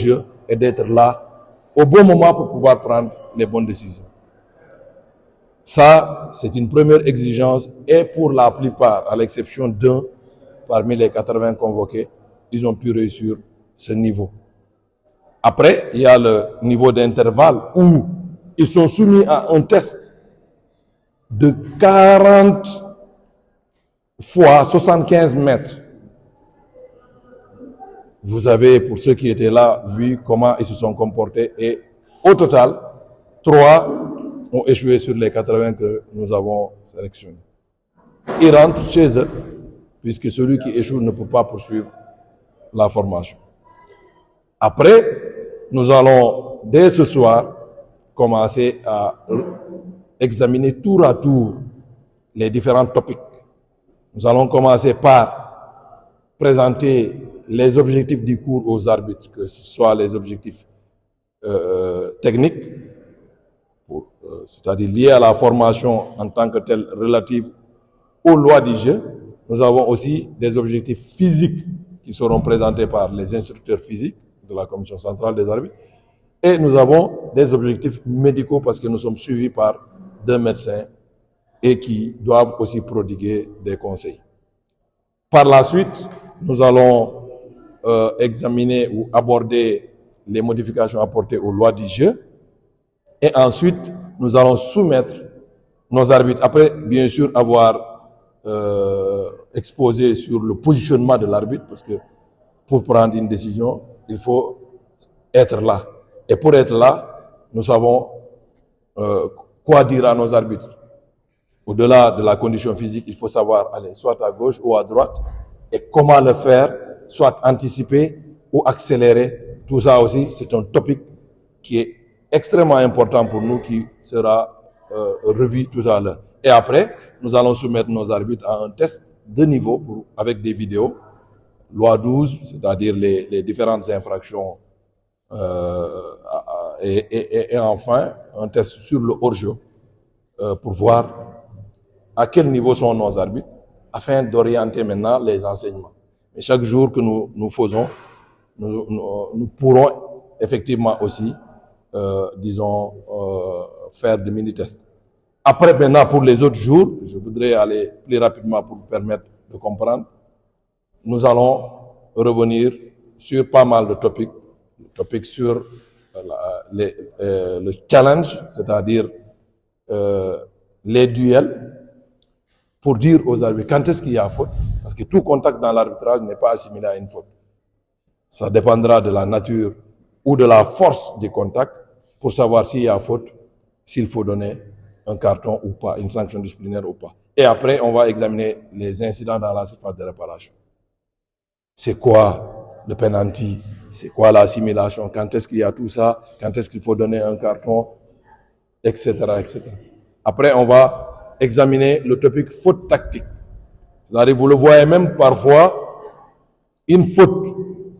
jeu et d'être là au bon moment pour pouvoir prendre les bonnes décisions. Ça, c'est une première exigence et pour la plupart, à l'exception d'un parmi les 80 convoqués, ils ont pu réussir ce niveau. Après, il y a le niveau d'intervalle où ils sont soumis à un test de 40 fois 75 mètres. Vous avez, pour ceux qui étaient là, vu comment ils se sont comportés et au total, 3 ont échoué sur les 80 que nous avons sélectionnés. Ils rentrent chez eux, puisque celui qui échoue ne peut pas poursuivre la formation. Après, nous allons, dès ce soir, commencer à examiner tour à tour les différents topics. Nous allons commencer par présenter les objectifs du cours aux arbitres, que ce soit les objectifs techniques, c'est-à-dire liés à la formation en tant que telle relative aux lois du jeu. Nous avons aussi des objectifs physiques qui seront présentés par les instructeurs physiques de la Commission centrale des arbitres. Et nous avons des objectifs médicaux parce que nous sommes suivis par 2 médecins et qui doivent aussi prodiguer des conseils. Par la suite, nous allons examiner ou aborder les modifications apportées aux lois du jeu. Et ensuite, nous allons soumettre nos arbitres. Après, bien sûr, avoir exposé sur le positionnement de l'arbitre, parce que pour prendre une décision, il faut être là. Et pour être là, nous savons quoi dire à nos arbitres. Au-delà de la condition physique, il faut savoir aller soit à gauche ou à droite et comment le faire, soit anticiper ou accélérer. Tout ça aussi, c'est un topic qui est extrêmement important pour nous, qui sera revu tout à l'heure. Et après, nous allons soumettre nos arbitres à un test de niveau avec des vidéos. Loi 12, c'est-à-dire les différentes infractions. Et enfin, un test sur le hors-jeu pour voir à quel niveau sont nos arbitres, afin d'orienter maintenant les enseignements. Mais chaque jour que nous faisons, nous pourrons effectivement aussi, disons, faire des mini-tests. Après, maintenant, pour les autres jours, je voudrais aller plus rapidement pour vous permettre de comprendre. Nous allons revenir sur pas mal de topics sur le challenge, c'est-à-dire les duels, pour dire aux arbitres quand est-ce qu'il y a faute, parce que tout contact dans l'arbitrage n'est pas assimilé à une faute. Ça dépendra de la nature ou de la force du contact pour savoir s'il y a faute, s'il faut donner un carton ou pas, une sanction disciplinaire ou pas. Et après, on va examiner les incidents dans la surface de réparation. C'est quoi le penalty? C'est quoi l'assimilation? Quand est-ce qu'il y a tout ça? Quand est-ce qu'il faut donner un carton? Etc., etc. Après, on va examiner le topic faute tactique. C'est-à-dire, vous le voyez même parfois, une faute